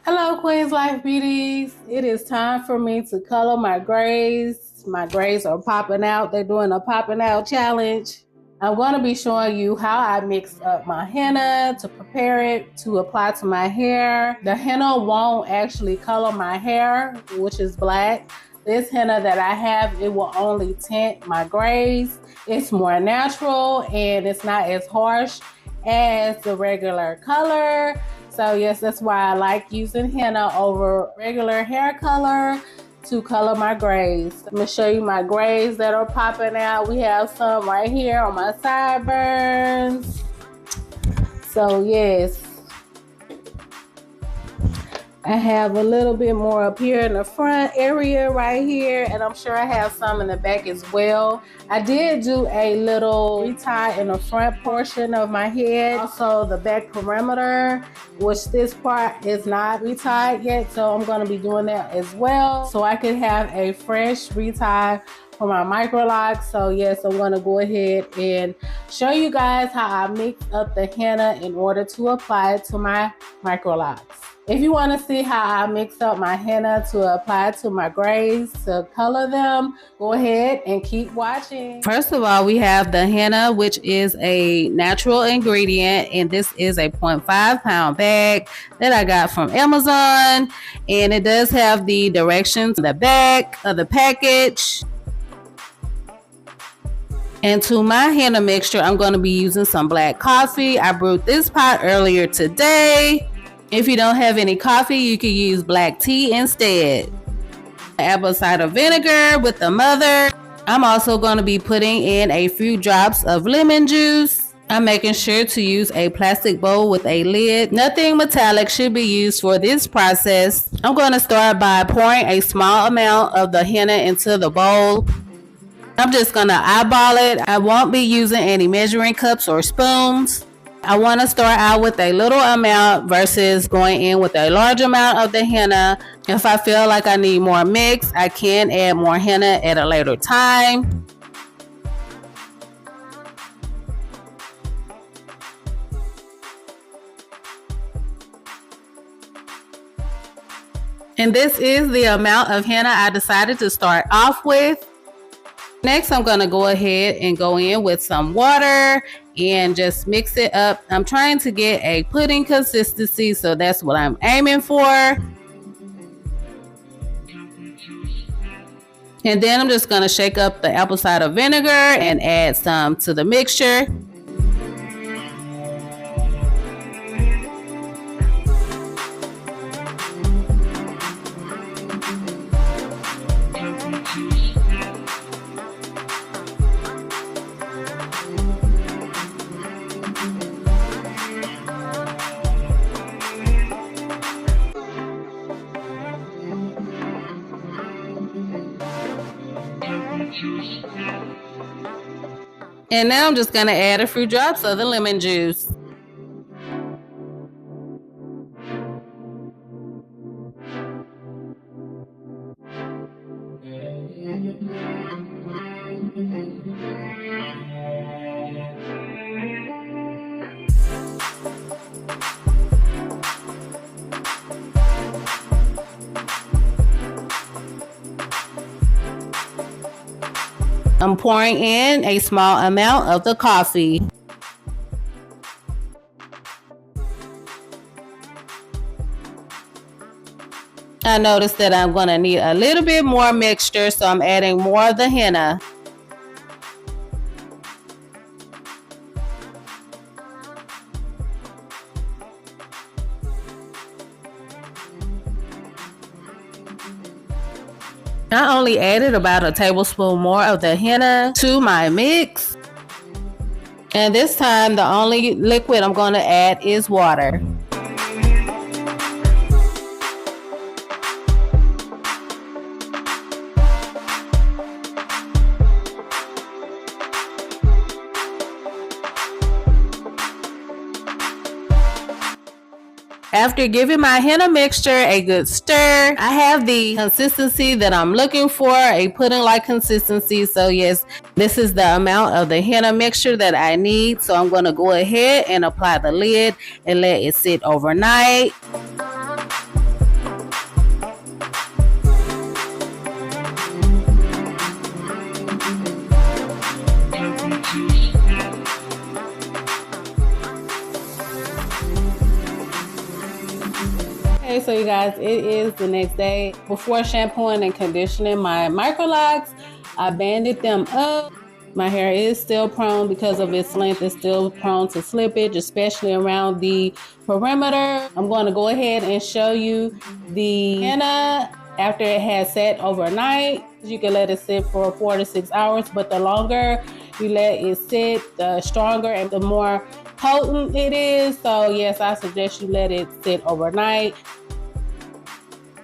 Hello, Queen's Life Beauties. It is time for me to color my grays. My grays are popping out. They're doing a popping out challenge. I'm going to be showing you how I mix up my henna to prepare it to apply to my hair. The henna won't actually color my hair, which is black. This henna that I have, it will only tint my grays. It's more natural and it's not as harsh as the regular color. So yes, that's why I like using henna over regular hair color to color my grays. I'm gonna show you my grays that are popping out. We have some right here on my sideburns. So yes, I have a little bit more up here in the front area right here, and I'm sure I have some in the back as well. I did do a little retie in the front portion of my head, also the back perimeter, which this part is not retied yet, so I'm going to be doing that as well, so I can have a fresh retie for my micro locks. So yes, I'm going to go ahead and show you guys how I mix up the henna in order to apply it to my micro locks. If you want to see how I mix up my henna to apply to my grays to color them, go ahead and keep watching. First of all, we have the henna, which is a natural ingredient, and this is a 0.5 pound bag that I got from Amazon, and it does have the directions on the back of the package. And to my henna mixture, I'm going to be using some black coffee. I brewed this pot earlier today. If you don't have any coffee, you can use black tea instead. Apple cider vinegar with the mother. I'm also going to be putting in a few drops of lemon juice. I'm making sure to use a plastic bowl with a lid. Nothing metallic should be used for this process. I'm going to start by pouring a small amount of the henna into the bowl. I'm just going to eyeball it. I won't be using any measuring cups or spoons. I want to start out with a little amount versus going in with a large amount of the henna. If I feel like I need more mix, I can add more henna at a later time. And this is the amount of henna I decided to start off with. Next, I'm going to go ahead and go in with some water and just mix it up. I'm trying to get a pudding consistency, so that's what I'm aiming for. And then I'm just going to shake up the apple cider vinegar and add some to the mixture. And now I'm just going to add a few drops of the lemon juice. I'm pouring in a small amount of the coffee. I noticed that I'm going to need a little bit more mixture, so I'm adding more of the henna. I only added about a tablespoon more of the henna to my mix. And this time, the only liquid I'm going to add is water. After giving my henna mixture a good stir, I have the consistency that I'm looking for, a pudding-like consistency. So yes, this is the amount of the henna mixture that I need. So I'm going to go ahead and apply the lid and let it sit overnight. Okay, so you guys, it is the next day. Before shampooing and conditioning my microlocks, I banded them up. My hair is still prone, because of its length, it's still prone to slippage, especially around the perimeter. I'm going to go ahead and show you the henna after it has set overnight. You can let it sit for 4 to 6 hours, but the longer you let it sit, the stronger and the more potent it is. So yes, I suggest you let it sit overnight.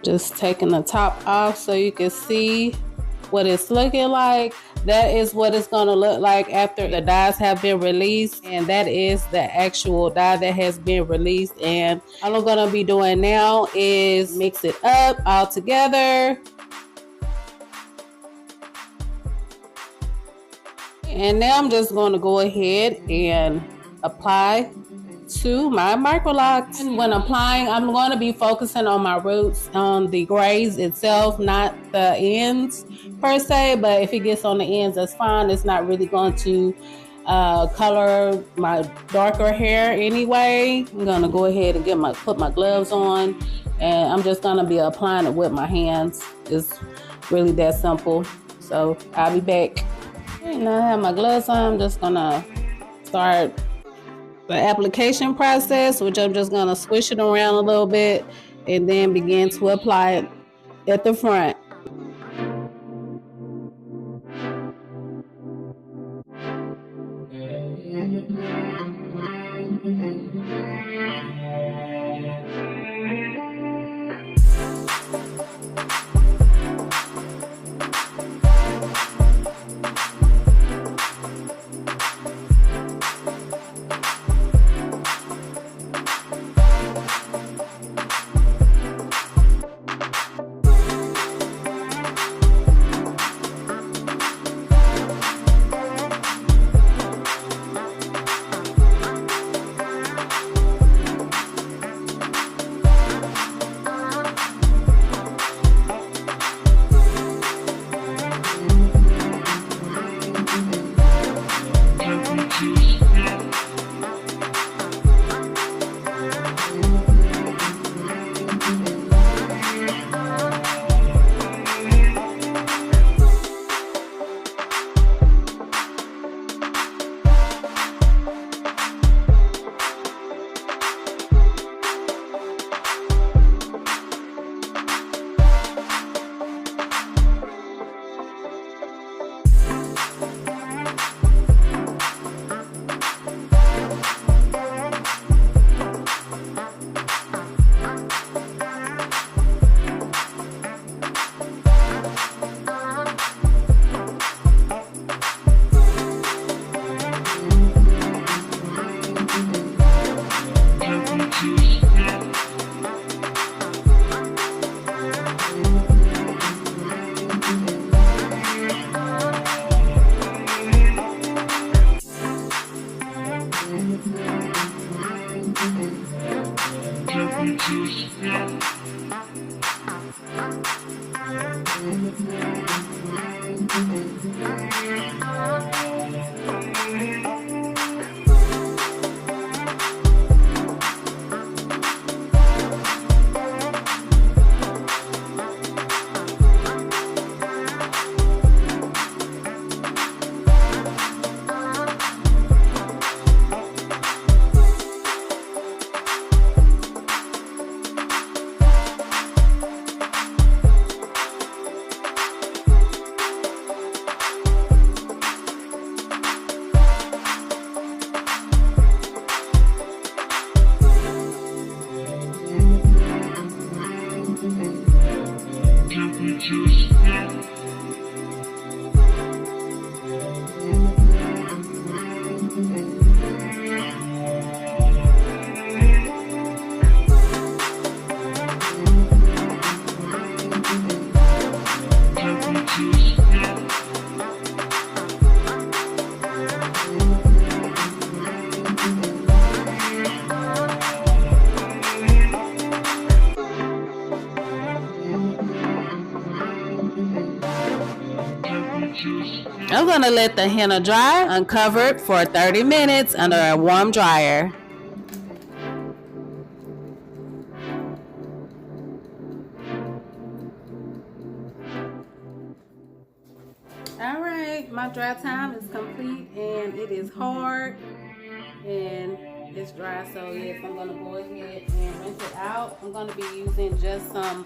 Just taking the top off so you can see what it's looking like. That is what it's going to look like after the dyes have been released, and that is the actual dye that has been released. And all I'm going to be doing now is mix it up all together. And now I'm just going to go ahead and apply to my microlocks. And when applying, I'm going to be focusing on my roots, on the grays itself, not the ends per se, but if it gets on the ends, that's fine. It's not really going to color my darker hair anyway. I'm going to go ahead and put my gloves on, and I'm just going to be applying it with my hands. It's really that simple. So I'll be back. Now I have my gloves on. I'm just going to start the application process, which I'm just going to swish it around a little bit and then begin to apply it at the front. I'm going to let the henna dry uncovered for 30 minutes under a warm dryer. dry time is complete, and it is hard and it's dry. So yes, I'm gonna go ahead and rinse it out. I'm gonna be using just some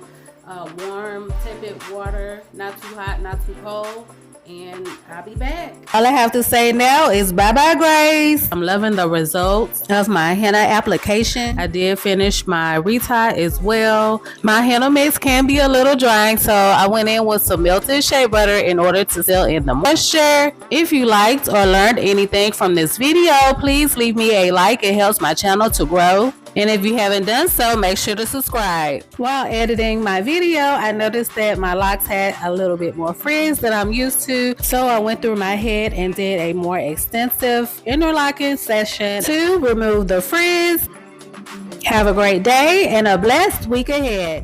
warm tepid water, not too hot, not too cold, and I'll be back. All I have to say now is bye-bye, Grace. I'm loving the results of my henna application. I did finish my retie as well. My henna mix can be a little drying, so I went in with some melted shea butter in order to seal in the moisture. If you liked or learned anything from this video, please leave me a like. It helps my channel to grow. And if you haven't done so, make sure to subscribe. While editing my video, I noticed that my locks had a little bit more frizz than I'm used to. So I went through my head and did a more extensive interlocking session to remove the frizz. Have a great day and a blessed week ahead.